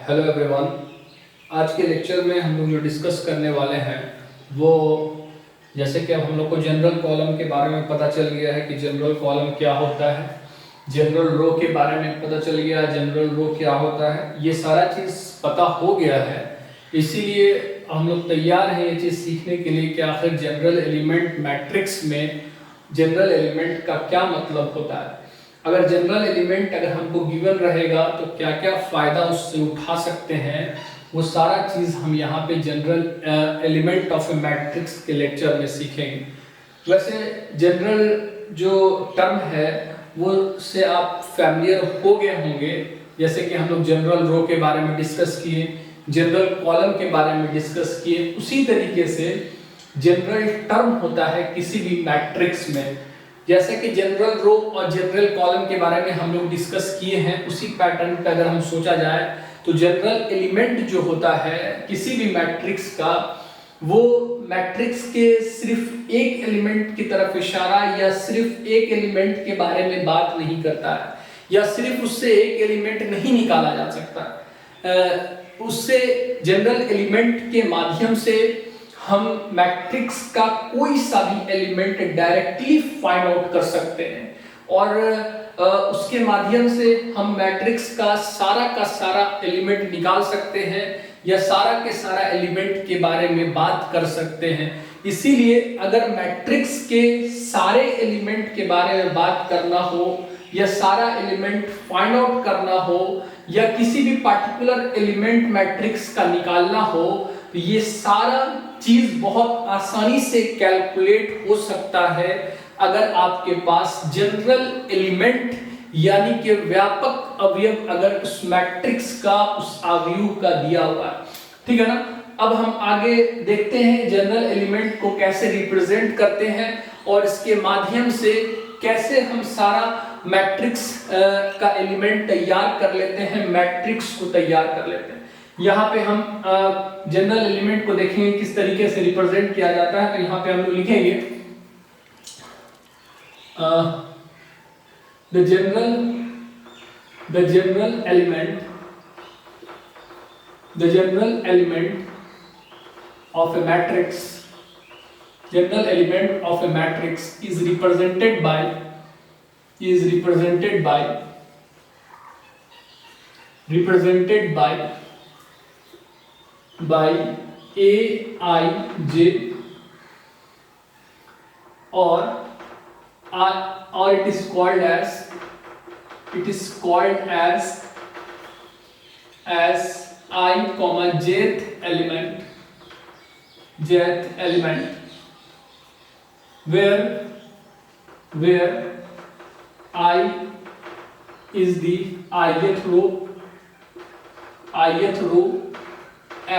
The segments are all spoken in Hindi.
Hello everyone. आज के लेक्चर में हम लोग जो डिस्कस करने वाले हैं वो, जैसे कि अब हम लोग को जनरल कॉलम के बारे में पता चल गया है कि जनरल कॉलम क्या होता है, जनरल रो के बारे में पता चल गया जनरल रो क्या होता है, ये सारा चीज़ पता हो गया है। इसीलिए हम लोग तैयार हैं ये चीज़ सीखने के लिए कि आखिर जनरल एलिमेंट मैट्रिक्स में जनरल एलिमेंट का क्या मतलब होता है। अगर जनरल एलिमेंट अगर हमको गिवन रहेगा तो क्या क्या फ़ायदा उससे उठा सकते हैं, वो सारा चीज़ हम यहाँ पे general element of A matrix के लेक्चर में सीखेंगे। वैसे जनरल जो टर्म है वो से आप फैमिलियर हो गए होंगे, जैसे कि हम लोग जनरल रो के बारे में डिस्कस किए, जनरल कॉलम के बारे में डिस्कस किए, उसी तरीके से जनरल टर्म होता है किसी भी मैट्रिक्स में। जैसे कि जनरल रो और जनरल कॉलम के बारे में हम लोग डिस्कस किए हैं, उसी पैटर्न पे अगर हम सोचा जाए तो जनरल एलिमेंट जो होता है किसी भी मैट्रिक्स का, वो मैट्रिक्स के सिर्फ एक एलिमेंट की तरफ इशारा या सिर्फ एक एलिमेंट के बारे में बात नहीं करता है, या सिर्फ उससे एक एलिमेंट नहीं निकाला जा सकता। उससे जनरल एलिमेंट के माध्यम से हम मैट्रिक्स का कोई सा भी एलिमेंट डायरेक्टली फाइंड आउट कर सकते हैं, और उसके माध्यम से हम मैट्रिक्स का सारा एलिमेंट निकाल सकते हैं या सारा के सारा एलिमेंट के बारे में बात कर सकते हैं। इसीलिए अगर मैट्रिक्स के सारे एलिमेंट के बारे में बात करना हो या सारा एलिमेंट फाइंड आउट करना हो या किसी भी पर्टिकुलर एलिमेंट मैट्रिक्स का निकालना हो, तो ये सारा चीज बहुत आसानी से कैलकुलेट हो सकता है अगर आपके पास जनरल एलिमेंट यानी कि व्यापक अवयव अगर उस मैट्रिक्स का उस अवयव का दिया हुआ है। ठीक है ना। अब हम आगे देखते हैं जनरल एलिमेंट को कैसे रिप्रेजेंट करते हैं और इसके माध्यम से कैसे हम सारा मैट्रिक्स का एलिमेंट तैयार कर लेते हैं, मैट्रिक्स को तैयार कर लेते हैं। यहाँ पे हम जनरल एलिमेंट को देखेंगे किस तरीके से रिप्रेजेंट किया जाता है। तो यहाँ पे हम लोग लिखेंगे the general element of A matrix, general element of A matrix is represented by Aij or it is called as I comma jth element where I is the ith row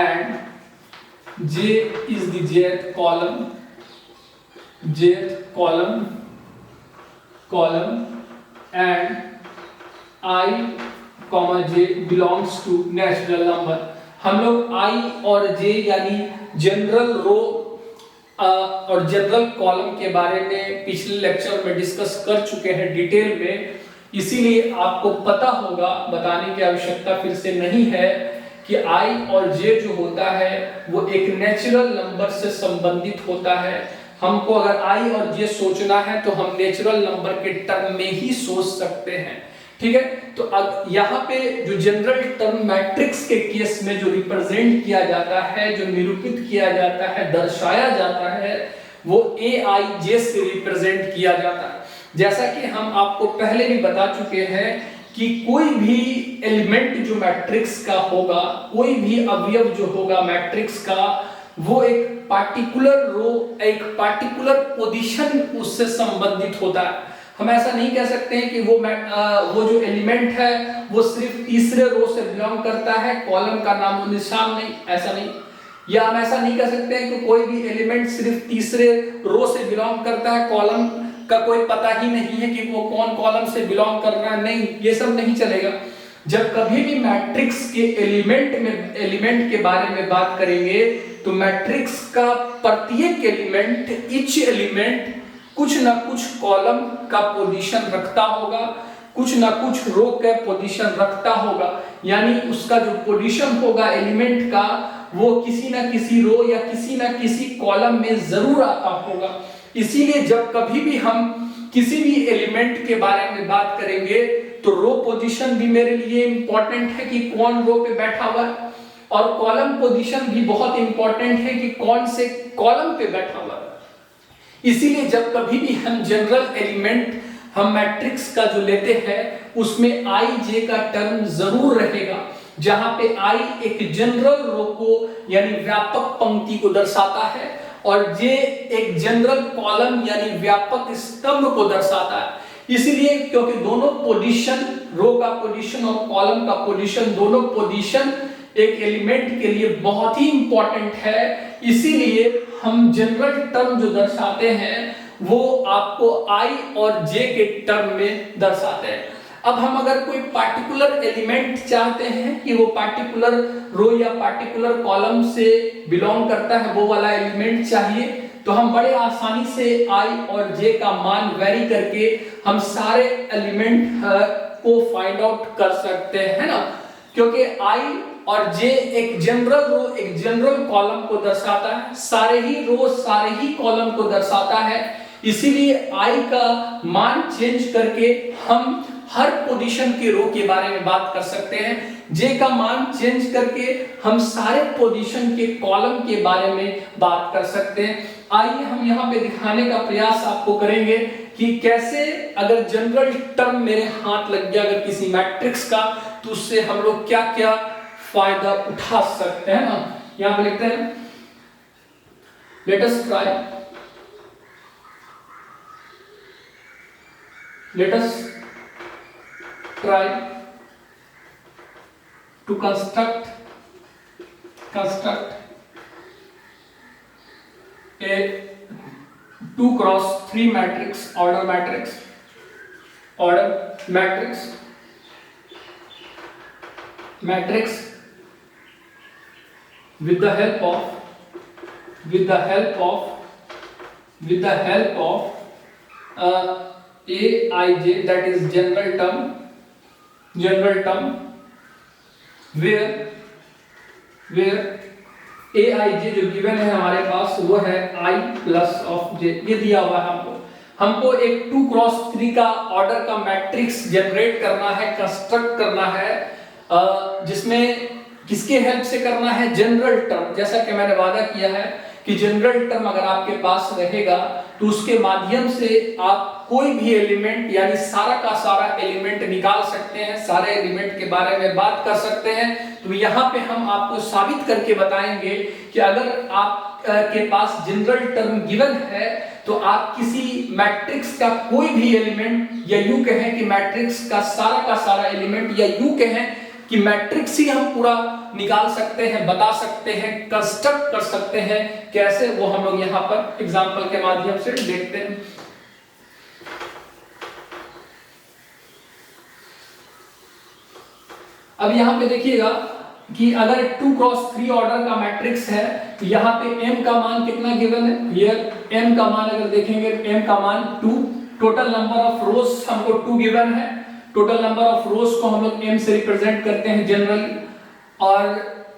and j is the jth column and I comma j belongs to natural number. हम लोग i और j यानी जनरल रो और जनरल कॉलम के बारे में पिछले लेक्चर में डिस्कस कर चुके हैं डिटेल में, इसीलिए आपको पता होगा, बताने की आवश्यकता फिर से नहीं है कि i और j जो होता है वो एक नेचुरल नंबर से संबंधित होता है। हमको अगर i और j सोचना है तो हम नेचुरल नंबर के टर्म में ही सोच सकते हैं। ठीक है। तो अब यहाँ पे जो जनरल टर्म मैट्रिक्स के केस में जो रिप्रेजेंट किया जाता है, जो निरूपित किया जाता है, दर्शाया जाता है, वो aij से रिप्रेजेंट किया जाता है। जैसा कि हम आपको पहले भी बता चुके हैं कि कोई भी एलिमेंट जो मैट्रिक्स का होगा, कोई भी अवयव जो होगा मैट्रिक्स का, वो एक पार्टिकुलर रो, एक पार्टिकुलर पोजीशन उससे संबंधित होता है। हम ऐसा नहीं कह सकते हैं कि वो जो एलिमेंट है वो सिर्फ तीसरे रो से बिलोंग करता है, कॉलम का नाम निशान नहीं, ऐसा नहीं। या हम ऐसा नहीं कह सकते हैं कि कोई भी एलिमेंट सिर्फ तीसरे रो से बिलोंग करता है, कॉलम का कोई पता ही नहीं है कि वो कौन कॉलम से बिलोंग कर रहा है। नहीं, ये सब नहीं चलेगा। जब कभी भी मैट्रिक्स के एलिमेंट के बारे में बात करेंगे तो मैट्रिक्स का प्रत्येक एलिमेंट, ईच एलिमेंट कुछ ना कुछ कॉलम का पोजीशन रखता होगा, कुछ ना कुछ रो का पोजीशन रखता होगा, यानी उसका जो पोजीशन होगा एलिमेंट का वो किसी ना किसी रो या किसी ना किसी कॉलम में जरूर आता होगा। इसीलिए जब कभी भी हम किसी भी एलिमेंट के बारे में बात करेंगे तो रो पोजीशन भी मेरे लिए इंपॉर्टेंट है कि कौन रो पे बैठा हुआ है, और कॉलम पोजीशन भी बहुत इंपॉर्टेंट है कि कौन से कॉलम पे बैठा हुआ है। इसीलिए जब कभी भी हम जनरल एलिमेंट हम मैट्रिक्स का जो लेते हैं उसमें आई जे का टर्म जरूर रहेगा, जहां पे आई एक जनरल रो को यानी व्यापक पंक्ति को दर्शाता है और जे एक जनरल कॉलम यानी व्यापक स्तंभ को दर्शाता है। इसलिए क्योंकि दोनों पोजीशन, रो का पोजीशन और कॉलम का पोजीशन, दोनों पोजीशन एक एलिमेंट के लिए बहुत ही इंपॉर्टेंट है। इसीलिए हम जनरल टर्म जो दर्शाते हैं वो आपको आई और जे के टर्म में दर्शाते हैं। अब हम अगर कोई पार्टिकुलर एलिमेंट चाहते हैं कि वो पार्टिकुलर रो या पार्टिकुलर कॉलम से बिलोंग करता है, वो वाला एलिमेंट चाहिए, तो हम बड़े आसानी से आई और जे का मान वेरी करके हम सारे एलिमेंट को फाइंड आउट कर सकते हैं ना, क्योंकि आई और जे एक जनरल रो एक जनरल कॉलम को दर्शाता है, सारे ही रो सारे ही कॉलम को दर्शाता है। इसीलिए आई का मान चेंज करके हम हर पोजीशन के रो के बारे में बात कर सकते हैं, जे का मान चेंज करके हम सारे पोजीशन के कॉलम के बारे में बात कर सकते हैं। आइए हम यहाँ पे दिखाने का प्रयास आपको करेंगे कि कैसे अगर जनरल टर्म मेरे हाथ लग गया अगर किसी मैट्रिक्स का, तो उससे हम लोग क्या क्या फायदा उठा सकते हैं ना। यहाँ पे लिखते हैं let us try to construct a 2x3 matrix, order matrix with the help of Aij, that is general term, where Aij जो गिवन है हमारे पास वो है I प्लस ऑफ j, ये दिया हुआ है हमको एक 2x3 का ऑर्डर का मैट्रिक्स जनरेट करना है, कंस्ट्रक्ट करना है, जिसमें किसके हेल्प से करना है, जनरल टर्म। जैसा कि मैंने वादा किया है कि जनरल टर्म अगर आपके पास रहेगा तो उसके माध्यम से आप कोई भी एलिमेंट यानी सारा का सारा एलिमेंट निकाल सकते हैं, सारे एलिमेंट के बारे में बात कर सकते हैं। तो यहाँ पे हम आपको साबित करके बताएंगे कि अगर आप के पास जनरल टर्म गिवन है तो आप किसी मैट्रिक्स का कोई भी एलिमेंट, या यूं कहें कि मैट्रिक्स का सारा एलिमेंट, या यूं कहें कि मैट्रिक्स ही हम पूरा निकाल सकते हैं, बता सकते हैं, कंस्ट्रक्ट कर सकते हैं। कैसे, वो हम लोग यहाँ पर एग्जांपल के माध्यम से देखते हैं। अब यहाँ पे देखिएगा कि अगर 2x3 ऑर्डर का मैट्रिक्स है तो यहाँ पे m का मान कितना गिवन है, ये m का मान अगर देखेंगे m का मान 2, टोटल नंबर ऑफ रोज हमको 2 गिवन है, टोटल नंबर ऑफ रोज को हम लोग m से रिप्रेजेंट करते हैं जनरली, और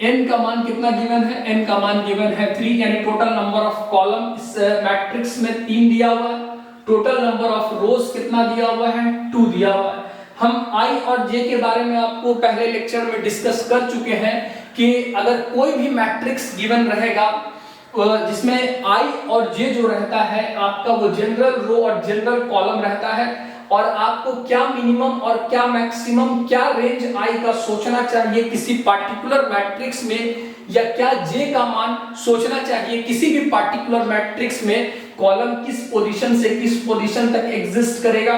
n का मान कितना गिवन है, n का मान गिवन है 3, यानी टोटल नंबर ऑफ कॉलम इस मैट्रिक्स में 3 दिया हुआ है, टोटल नंबर ऑफ रोज कितना दिया हुआ है, 2 दिया हुआ है। हम i और j के बारे में आपको पहले लेक्चर में डिस्कस कर चुके हैं कि अगर कोई भी मैट्रिक्स गिवन रहेगा जिसमें i और j जो रहता है आपका वो जनरल रो और जनरल कॉलम रहता है, और आपको क्या मिनिमम और क्या मैक्सिमम, क्या रेंज i का सोचना चाहिए किसी पार्टिकुलर मैट्रिक्स में, या क्या j का मान सोचना चाहिए किसी भी पार्टिकुलर मैट्रिक्स में, कॉलम किस पोजीशन से किस पोजीशन तक एग्जिस्ट करेगा,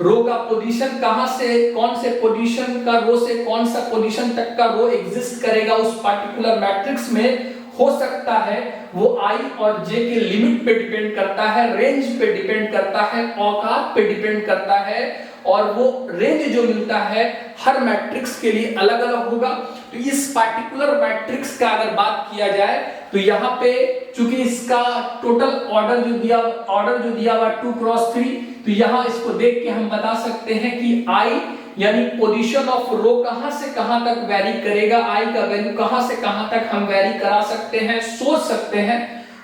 रो का पोजीशन कहां से कौन से पोजीशन का रो से कौन सा पोजीशन तक का रो एग्जिस्ट करेगा उस पार्टिकुलर मैट्रिक्स में, हो सकता है वो i और j के लिमिट पे डिपेंड करता है, रेंज पे डिपेंड करता है, औकात पे डिपेंड करता है, और वो रेंज जो मिलता है हर मैट्रिक्स के लिए अलग अलग होगा। तो इस पार्टिकुलर मैट्रिक्स का अगर बात किया जाए तो यहाँ पे चूंकि इसका टोटल ऑर्डर जो दिया हुआ 2x3, तो यहाँ इसको देख के हम बता सकते हैं कि आई यानी पोजीशन ऑफ रो कहां से कहां तक वेरी करेगा, आई का वैल्यू कहां से कहां तक हम वेरी करा सकते हैं, सोच सकते हैं।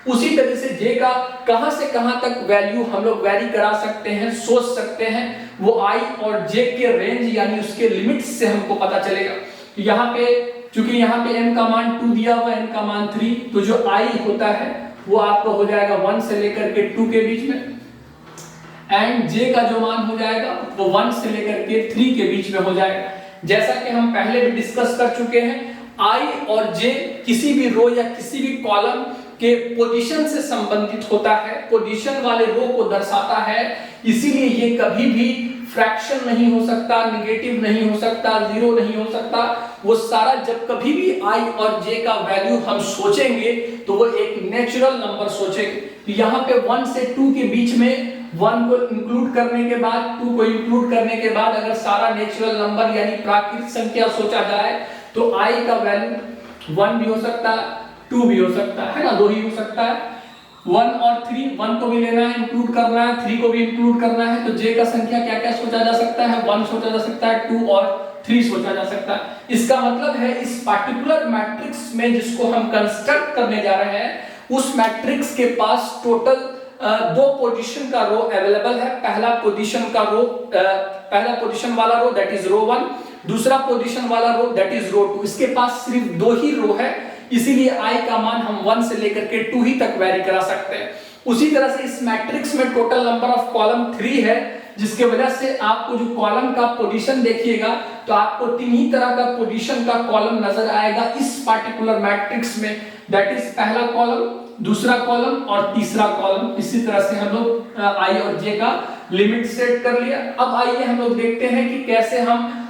उसी तरह से जे का कहां से कहां तक वैल्यू हम लोग वेरी करा सकते हैं, सोच सकते हैं। वो आई और जे के रेंज यानी उसके लिमिट्स से हमको पता चलेगा। तो यहाँ पे चूंकि यहाँ पे n का मान 2 दिया हुआ है, n का मान 3, तो जो i होता है वो आपका हो जाएगा 1 से लेकर के 2 के बीच में, एंड j का जो मान हो जाएगा वो 1 से लेकर के 3 के बीच में हो जाएगा। जैसा कि हम पहले भी डिस्कस कर चुके हैं, i और j किसी भी रो या किसी भी कॉलम के पोजीशन से संबंधित होता है, पोजीशन वाले रो को दर्शाता है, इसीलिए ये कभी भी फ्रैक्शन नहीं हो सकता, निगेटिव नहीं हो सकता, जीरो नहीं हो सकता। वो सारा जब कभी भी i और j का वैल्यू हम सोचेंगे तो वो एक नेचुरल नंबर सोचेंगे। तो यहाँ पे 1 से 2 के बीच में 1 को इंक्लूड करने के बाद, 2 को इंक्लूड करने के बाद अगर सारा नेचुरल नंबर यानी प्राकृतिक संख्या सोचा जाए तो i का वैल्यू 1 भी हो सकता है, 2 भी हो सकता है ना, 2 ही हो सकता है। 1 और 3, 1 को भी लेना है, इंक्लूड करना है, 3 को भी इंक्लूड करना है। तो j का संख्या क्या क्या सोचा जा सकता है, 1 सोचा जा सकता है, 2 और 3 सोचा जा सकता है। इसका मतलब है इस पार्टिकुलर मैट्रिक्स में जिसको हम कंस्ट्रक्ट करने जा रहे हैं, उस मैट्रिक्स के पास टोटल 2 पोजीशन का रो अवेलेबल है। पहला पोजीशन वाला रो दैट इज रो 1, दूसरा पोजीशन वाला रो दैट इज रो 2। इसके पास सिर्फ 2 ही रो है, इसीलिए i का मान हम 1 से लेकर के 2 ही तक वेरी करा सकते हैं। उसी तरह से इस मैट्रिक्स में टोटल नंबर ऑफ कॉलम 3 है, जिसके वजह से आपको जो कॉलम का पोजीशन देखिएगा तो आपको 3 ही तरह का पोजीशन का कॉलम नजर आएगा इस पार्टिकुलर मैट्रिक्स में, दैट इज पहला कॉलम, दूसरा कॉलम और तीसरा कॉलम। इसी तरह से हम लोग i और j का लिमिट सेट कर लिया। अब आइए हम लोग देखते हैं कि कैसे हम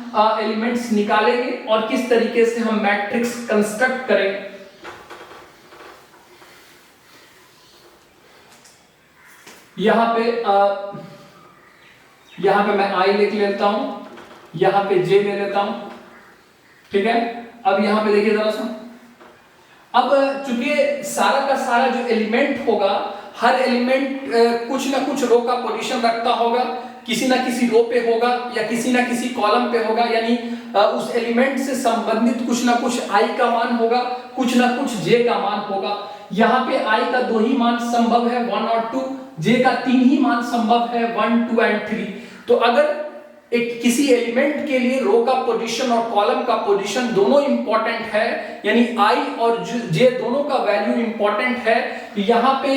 एलिमेंट्स निकालेंगे और किस तरीके से हम मैट्रिक्स कंस्ट्रक्ट करेंगे। यहाँ पे मैं i लिख लेता हूं, यहाँ पे j ले लेता हूं, ठीक है। अब यहाँ पे देखिए जरा सा, अब चूंकि सारा का सारा जो एलिमेंट होगा, हर एलिमेंट कुछ ना कुछ रो का पोजीशन रखता होगा, किसी ना किसी रो पे होगा या किसी ना किसी कॉलम पे होगा, यानी उस एलिमेंट से संबंधित कुछ ना कुछ i का मान होगा, कुछ ना कुछ j का मान होगा। यहाँ पे i का 2 ही मान संभव है, 1 और 2, j का 3 ही मान संभव है, 1, 2 एंड 3। तो अगर एक किसी एलिमेंट के लिए रो का पोजीशन और कॉलम का पोजीशन दोनों इंपॉर्टेंट है, यानी i और j दोनों का वैल्यू इंपॉर्टेंट है, तो यहाँ पे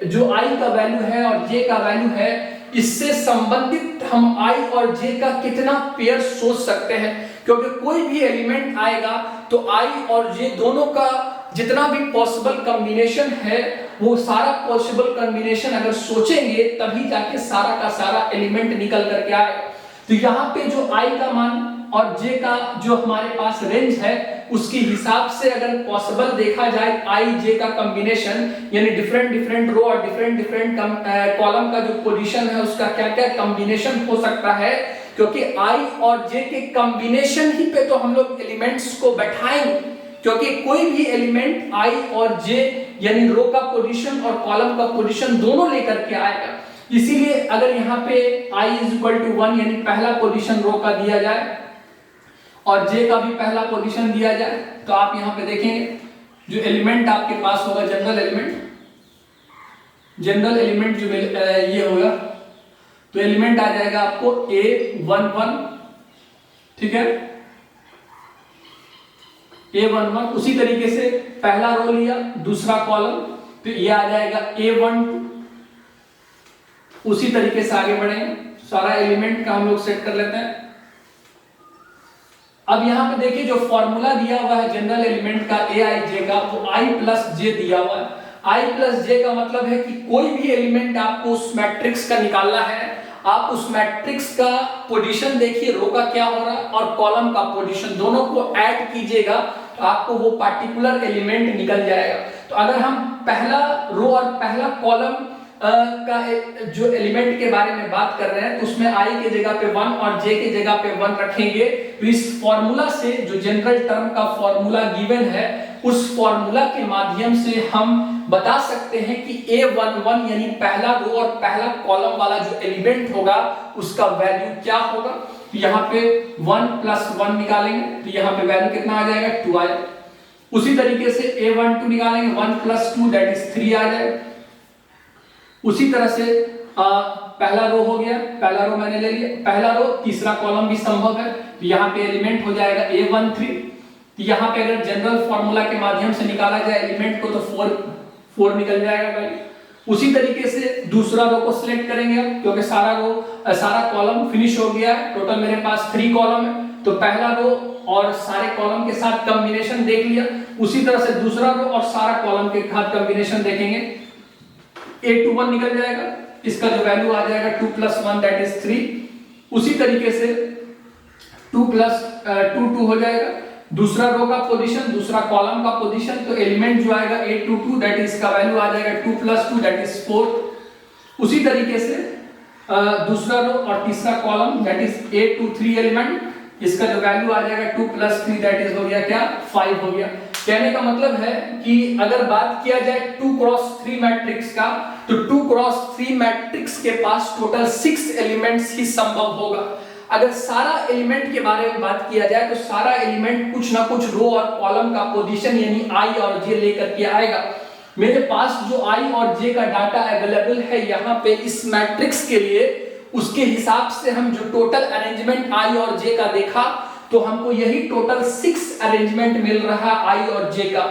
जो i का वैल्यू है और j का वैल्यू है, इससे संबंधित हम i और j का कितना पेयर सोच सकते हैं, क्योंकि कोई भी एलिमेंट आएगा तो i और j दोनों का जितना भी पॉसिबल कॉम्बिनेशन है, वो सारा पॉसिबल कॉम्बिनेशन अगर सोचेंगे तभी जाके सारा का सारा एलिमेंट निकल करके आएगा। तो यहाँ पे जो i का मान और j का जो हमारे पास रेंज है, उसके हिसाब से अगर पॉसिबल देखा जाए i j का कॉम्बिनेशन, यानी डिफरेंट रो और डिफरेंट कॉलम का जो पोजीशन है उसका क्या क्या कॉम्बिनेशन हो सकता है, क्योंकि i और j के कॉम्बिनेशन ही पे तो हम लोग एलिमेंट्स को बैठाएंगे, क्योंकि कोई भी एलिमेंट i और j यानी रो का पोजीशन और कॉलम का पोजीशन दोनों लेकर के आएगा। इसीलिए अगर यहाँ पे i = 1 यानी पहला पोजीशन रो का दिया जाए और j का भी पहला पोजीशन दिया जाए, तो आप यहाँ पे देखेंगे जो एलिमेंट आपके पास होगा जनरल एलिमेंट जो ये होगा, तो एलिमेंट आ जाएगा आपको a11, ठीक है, a11। उसी तरीके से पहला रो लिया, दूसरा कॉलम, तो ये आ जाएगा a12। उसी तरीके से आगे बढ़ेंगे, सारा एलिमेंट का हम लोग सेट कर लेते हैं। अब यहाँ पे देखिए जो फॉर्मूला दिया हुआ है जनरल एलिमेंट का aij का, वो i + j दिया हुआ है। i + j का मतलब है कि कोई भी एलिमेंट आपको उस मैट्रिक्स का निकालना है, आप उस मैट्रिक्स का पोजीशन देखिए, रो का क्या हो रहा है और कॉलम का पोजीशन, दोनों को ऐड कीजिएगा तो आपको वो पार्टिकुलर एलिमेंट निकल जाएगा। तो अगर हम पहला रो और पहला कॉलम का जो एलिमेंट के बारे में बात कर रहे हैं, तो उसमें i के जगह पे 1 और j के जगह पे 1 रखेंगे, तो इस फॉर्मूला से जो जनरल टर्म का फॉर्मूला गिवन है उस फॉर्मूला के माध्यम से हम बता सकते हैं कि A11 यानी पहला रो और पहला कॉलम वाला जो एलिमेंट होगा उसका वैल्यू क्या होगा। तो यहाँ पे 1 + 1 निकालेंगे तो यहाँ पे वैल्यू कितना आ जाएगा 2 आ जाएगा। उसी तरीके से A12 निकालेंगे 1 + 2 दैट इज 3 आ जाएगा। उसी तरह से पहला रो हो गया, पहला रो मैंने ले लिया, पहला रो तीसरा कॉलम भी संभव है तो यहाँ पे एलिमेंट हो जाएगा A13। तो यहाँ पे अगर जनरल फॉर्मूला के माध्यम से निकाला जाए एलिमेंट को तो 4 निकल जाएगा वैल्यू। उसी तरीके से दूसरा रो को सिलेक्ट करेंगे अब, क्योंकि सारा कॉलम फिनिश हो गया है। टोटल मेरे पास 3 कॉलम है तो पहला रो और सारे कॉलम के साथ कॉम्बिनेशन देख लिया। उसी तरह से दूसरा रो और सारा कॉलम के साथ कॉम्बिनेशन देखेंगे A21 निकल जाएगा, इसका जो वैल्यू आ जाएगा 2 + 1 दैट इज 3। उसी तरीके से 2 + 2 हो जाएगा। दूसरा रो का पोजीशन, दूसरा कॉलम का पोजीशन, तो एलिमेंट जो आएगा A22 दैट इज इसका वैल्यू आ जाएगा 2 + 2 दैट इज 4। उसी तरीके से दूसरा रो और तीसरा column that is A23 element, इसका जो वैल्यू आ जाएगा 2 + 3 दैट इज हो गया क्या 5 हो गया। कहने का मतलब है कि अगर बात किया जाए 2 × 3 मैट्रिक्स का तो 2 × 3 मैट्रिक्स के पास टोटल 6 एलिमेंट्स ही संभव होगा। अगर सारा एलिमेंट के बारे में बात किया जाए तो सारा एलिमेंट कुछ ना कुछ रो और कॉलम का पोजीशन यानी I और J लेकर के आएगा। मेरे पास जो I और J का डाटा अवेलेबल है यहाँ पे इस मैट्रिक्स के लिए, उसके हिसाब से हम जो टोटल अरेंजमेंट I और J का देखा तो हमको यही टोटल 6 अरेंजमेंट मिल रहा है I और J का।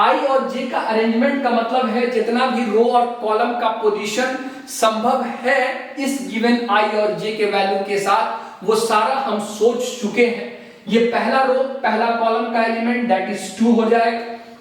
I और J का अरेंजमेंट का मतलब है जितना भी रो और कॉलम का पोजीशन संभव है इस गिवन I और J के वैल्यू के साथ, वो सारा हम सोच चुके हैं। ये पहला रो पहला कॉलम का एलिमेंट दैट इज 2 हो जाएगा,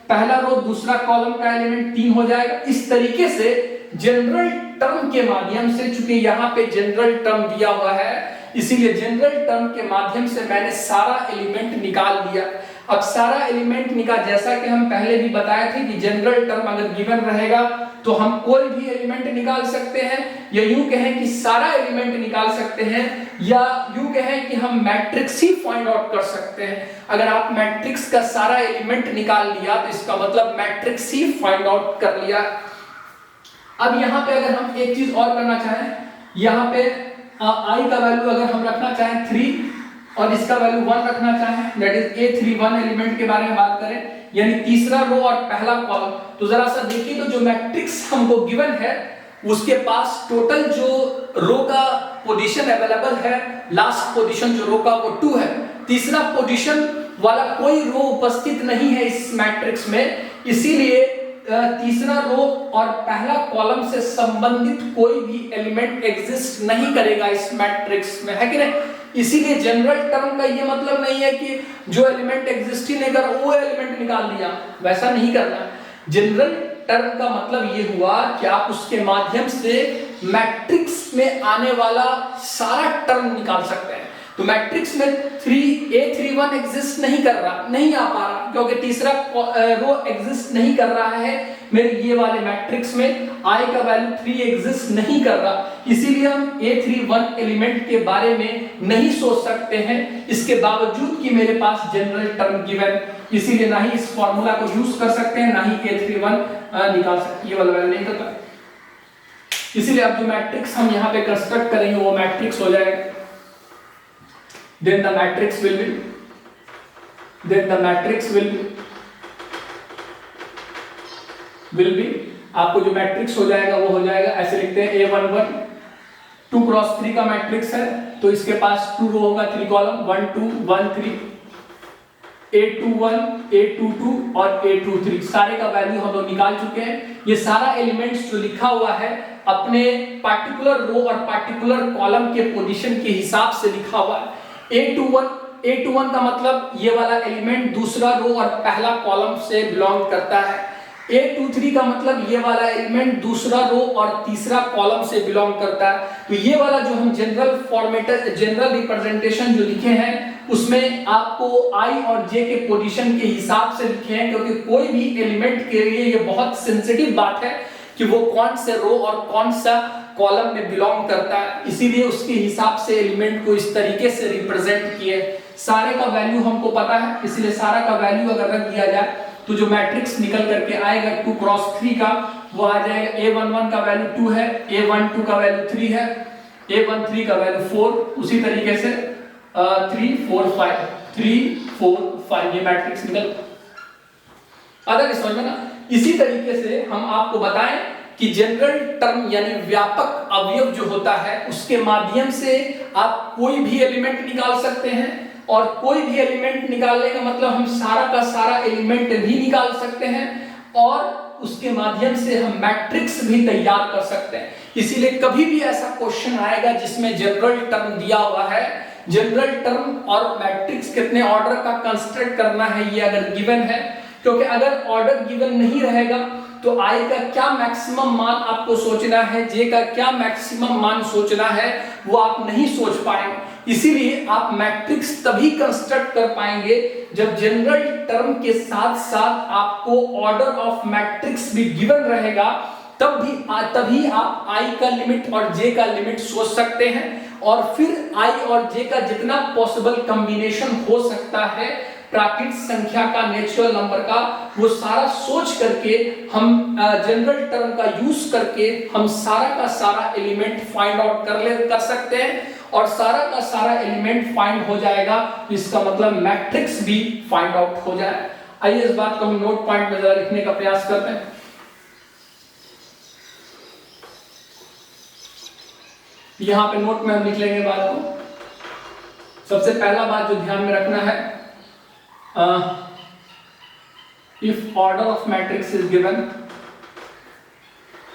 पहला रो दूसरा कॉलम का एलिमेंट 3 हो जाएगा। इस तरीके से जनरल टर्म के माध्यम से, चूंकि यहाँ पे जनरल टर्म दिया हुआ है इसीलिए जनरल टर्म के माध्यम से मैंने सारा एलिमेंट निकाल दिया। अब सारा एलिमेंट निकाल, जैसा कि हम पहले भी बताए थे कि जनरल टर्म अगर गिवन रहेगा तो हम कोई भी एलिमेंट निकाल सकते हैं, या यूं कहें कि सारा एलिमेंट निकाल सकते हैं, या यूं कहें कि हम मैट्रिक्स ही फाइंड आउट कर सकते हैं। अगर आप मैट्रिक्स का सारा एलिमेंट निकाल लिया तो इसका मतलब मैट्रिक्स ही फाइंड आउट कर लिया। अब यहाँ पे अगर हम एक चीज और करना चाहें, यहाँ पे I का वैल्यू अगर हम रखना चाहें 3 और इसका वैल्यू 1 रखना चाहें दैट इज A31 एलिमेंट के बारे में बात करें, यानी तीसरा रो और पहला कॉलम, तो जरा सा देखिए तो जो मैट्रिक्स हमको गिवन है उसके पास टोटल जो रो का पोजीशन अवेलेबल है, लास्ट पोजीशन जो रो का वो 2 है, तीसरा पोजीशन वाला कोई रो उपस्थित नहीं है इस मैट्रिक्स में, इसीलिए तीसरा रो और पहला कॉलम से संबंधित कोई भी एलिमेंट एग्जिस्ट नहीं करेगा इस मैट्रिक्स में, है कि नहीं। इसीलिए जनरल टर्म का ये मतलब नहीं है कि जो एलिमेंट एग्जिस्ट ही नहीं कर वो एलिमेंट निकाल दिया, वैसा नहीं करना। जनरल टर्म का मतलब ये हुआ कि आप उसके माध्यम से मैट्रिक्स में आने वाला सारा टर्म निकाल सकते हैं। तो मैट्रिक्स में A31 एग्जिस्ट नहीं कर रहा, नहीं आ पा रहा, क्योंकि तीसरा रो एग्जिस्ट नहीं कर रहा है मेरे ये वाले मैट्रिक्स में, I का वैल्यू 3 एग्जिस्ट नहीं कर रहा, इसीलिए हम A31 एलिमेंट के बारे में नहीं सोच सकते हैं, इसके बावजूद कि मेरे पास जनरल टर्म गिवन, इसीलिए ना ही इस फॉर्मूला को यूज कर सकते हैं, ना ही A31 निकाल सकते, ये वाला वैल्यू नहीं करता। इसीलिए अब जो मैट्रिक्स हम यहाँ पे कंस्ट्रक्ट करेंगे वो मैट्रिक्स हो जाएगा। Then the matrix will be आपको जो मैट्रिक्स हो जाएगा वो हो जाएगा, ऐसे लिखते हैं A11 2 × 3 का मैट्रिक्स है तो इसके पास 2 रो होगा 3 कॉलम 1 2 1 3, A21 A22 और A23 सारे का वैल्यू हम लोग निकाल चुके हैं। ये सारा एलिमेंट्स जो लिखा हुआ है अपने पार्टिकुलर रो और पार्टिकुलर कॉलम के पोजीशन के हिसाब से लिखा हुआ है। A21 का मतलब ये वाला एलिमेंट दूसरा रो और पहला कॉलम से बिलोंग करता है। A23 का मतलब ये वाला एलिमेंट दूसरा रो और तीसरा कॉलम से बिलोंग करता है। तो ये वाला जो हम जनरल रिप्रेजेंटेशन जो लिखे हैं उसमें आपको I और J के पोजीशन के हिसाब से लिखे हैं, क्योंकि कोई भी एलिमेंट के लिए ये बहुत सेंसिटिव बात है कि वो कौन से रो और कौन सा कॉलम में बिलोंग करता है, इसीलिए उसके हिसाब से एलिमेंट को इस तरीके से रिप्रेजेंट किए। सारे का वैल्यू हमको पता है, इसलिए सारा का वैल्यू अगर रख दिया जाए तो जो मैट्रिक्स निकल करके आएगा 2 क्रॉस 3 का वो आ जाएगा A11 का वैल्यू 2 है, A12 का वैल्यू 3 है, A13 का वैल्यू 4, उसी तरीके से 3 4 5 3 4 5 ये मैट्रिक्स निकल। अगर समझ में ना, इसी तरीके से हम आपको बताएं कि जनरल टर्म यानी व्यापक अवयव जो होता है उसके माध्यम से आप कोई भी एलिमेंट निकाल सकते हैं, और कोई भी एलिमेंट निकालने का मतलब हम सारा का सारा एलिमेंट भी निकाल सकते हैं, और उसके माध्यम से हम मैट्रिक्स भी तैयार कर सकते हैं। इसीलिए कभी भी ऐसा क्वेश्चन आएगा जिसमें जनरल टर्म दिया हुआ है, जनरल टर्म और मैट्रिक्स कितने ऑर्डर का कंस्ट्रक्ट करना है ये अगर गिवन है, क्योंकि अगर ऑर्डर गिवन नहीं रहेगा तो i का क्या मैक्सिमम मान आपको सोचना है, j का क्या मैक्सिमम मान सोचना है, वो आप नहीं सोच पाएंगे। इसीलिए आप मैट्रिक्स तभी कंस्ट्रक्ट कर पाएंगे जब जनरल टर्म के साथ साथ आपको ऑर्डर ऑफ मैट्रिक्स भी गिवन रहेगा, तभी आप i का लिमिट और j का लिमिट सोच सकते हैं, और फिर i और j का जितना पॉसिबल कॉम्बिनेशन हो सकता है प्राकृतिक संख्या का, नेचुरल नंबर का, वो सारा सोच करके हम जनरल टर्म का यूज करके हम सारा का सारा एलिमेंट फाइंड आउट कर सकते हैं, और सारा का सारा एलिमेंट फाइंड हो जाएगा, इसका मतलब मैट्रिक्स भी फाइंड आउट हो जाए। आइए इस बात को हम नोट पॉइंट में जरा लिखने का प्रयास करते हैं। यहां पे नोट में हम लिख लेंगे बात को। सबसे पहला बात जो ध्यान में रखना है, if order of matrix is given,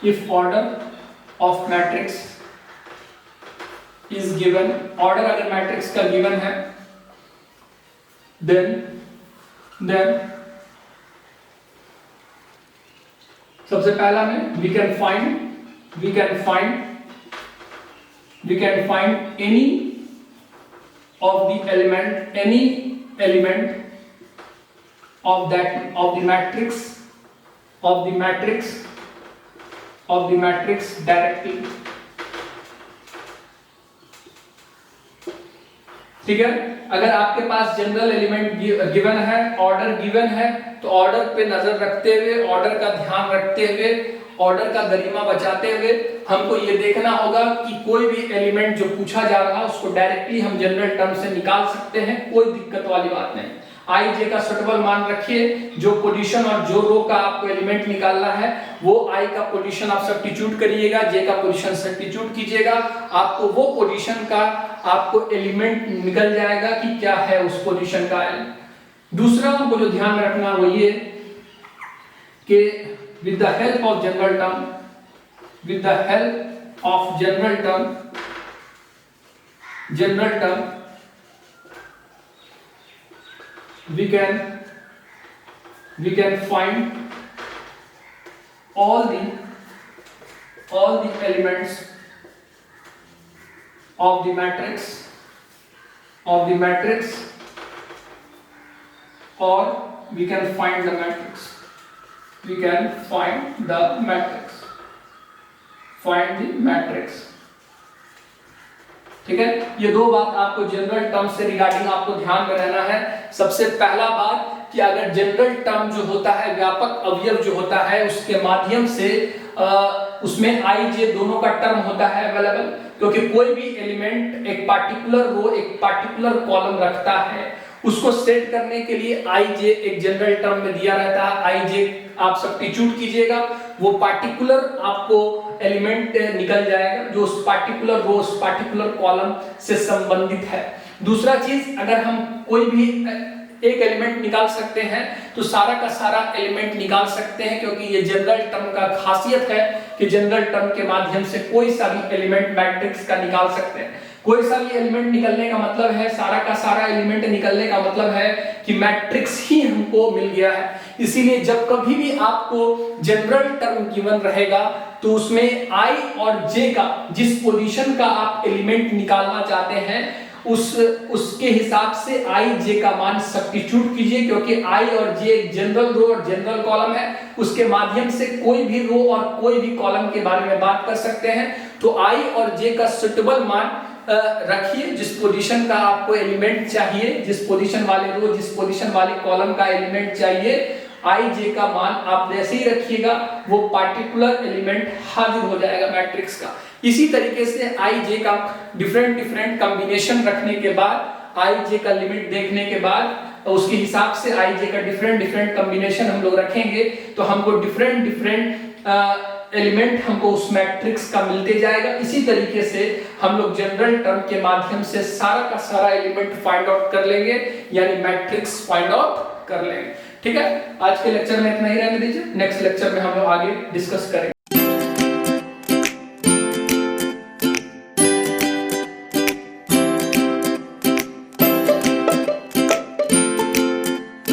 if order of matrix is given, order अगर मैट्रिक्स का गिवन है, then सबसे पहला में we can find any of the element of the matrix directly। ठीक है, अगर आपके पास जनरल एलिमेंट गिवन है, ऑर्डर गिवन है, तो ऑर्डर पे नजर रखते हुए, ऑर्डर का ध्यान रखते हुए, ऑर्डर का गरिमा बचाते हुए हमको ये देखना होगा कि कोई भी एलिमेंट जो पूछा जा रहा है उसको डायरेक्टली हम जनरल टर्म से निकाल सकते हैं, कोई दिक्कत वाली बात नहीं। i j का सुटेबल मान रखिए, जो पोजीशन और जो रो का आपको एलिमेंट निकालना है वो i का पोजीशन आप सब्स्टिट्यूट करिएगा, j का पोजीशन सब्स्टिट्यूट कीजिएगा, आपको वो पोजीशन का आपको एलिमेंट निकल जाएगा कि क्या है उस पोजीशन का। दूसरा हमको जो ध्यान में रखना वो ये कि with the help of general term we can find all the elements of the matrix or we can find the matrix, find the matrix। ठीक है, ये दो बात आपको जनरल टर्म से रिगार्डिंग आपको ध्यान में रहना है। सबसे पहला बात कि अगर जनरल टर्म जो होता है, व्यापक अवयव जो होता है, उसके माध्यम से उसमें i j दोनों का टर्म होता है अवेलेबल, क्योंकि कोई भी एलिमेंट एक पार्टिकुलर रो, एक पार्टिकुलर कॉलम रखता है, उसको सेट करने के लिए i j एक जनरल टर्म में दिया रहता है। i j आप सब्स्टिट्यूट कीजिएगा, वो पार्टिकुलर आपको एलिमेंट निकल जाएगा जो उस पार्टिकुलर रो, उस पार्टिकुलर कॉलम से संबंधित है। दूसरा चीज, अगर हम कोई भी एक एलिमेंट निकाल सकते हैं तो सारा का सारा एलिमेंट निकाल सकते हैं, क्योंकि ये जनरल टर्म का खासियत है कि जनरल टर्म के माध्यम से कोई सा भी एलिमेंट मैट्रिक्स का निकाल सकते हैं। कोई सा भी एलिमेंट निकलने का मतलब है, सारा का सारा एलिमेंट निकलने का मतलब है कि मैट्रिक्स ही हमको मिल गया है। इसीलिए जब कभी भी आपको जनरल टर्म गिवन रहेगा तो उसमें i और j का, जिस पोजीशन का आप एलिमेंट निकालना चाहते हैं, उसके हिसाब से i j का मान सब्स्टिट्यूट कीजिए, क्योंकि i और j एक जनरल रो और जनरल कॉलम है, उसके माध्यम से कोई भी रो और कोई भी कॉलम के बारे में बात कर सकते हैं। तो i और j का सुटेबल मान रखिए, जिस पोजीशन का आपको एलिमेंट चाहिए, जिस पोजीशन वाले रो, जिस पोजीशन वाले कॉलम का एलिमेंट चाहिए, आई जे का मान आप जैसे ही रखिएगा वो पार्टिकुलर एलिमेंट हाजिर हो जाएगा मैट्रिक्स का। इसी तरीके से आई जे का डिफरेंट कॉम्बिनेशन रखने के बाद आई जे का लिमिट देखने के बाद उसके हिसाब से आई जे का डिफरेंट कॉम्बिनेशन हम लोग रखेंगे तो हमको डिफरेंट एलिमेंट हमको उस मैट्रिक्स का मिलते जाएगा। इसी तरीके से हम लोग जनरल टर्म के माध्यम से सारा का सारा एलिमेंट फाइंड आउट कर लेंगे, यानी मैट्रिक्स फाइंड आउट कर लेंगे। ठीक है, आज के लेक्चर में इतना ही रहने दीजिए, नेक्स्ट लेक्चर में हम लोग आगे डिस्कस करेंगे।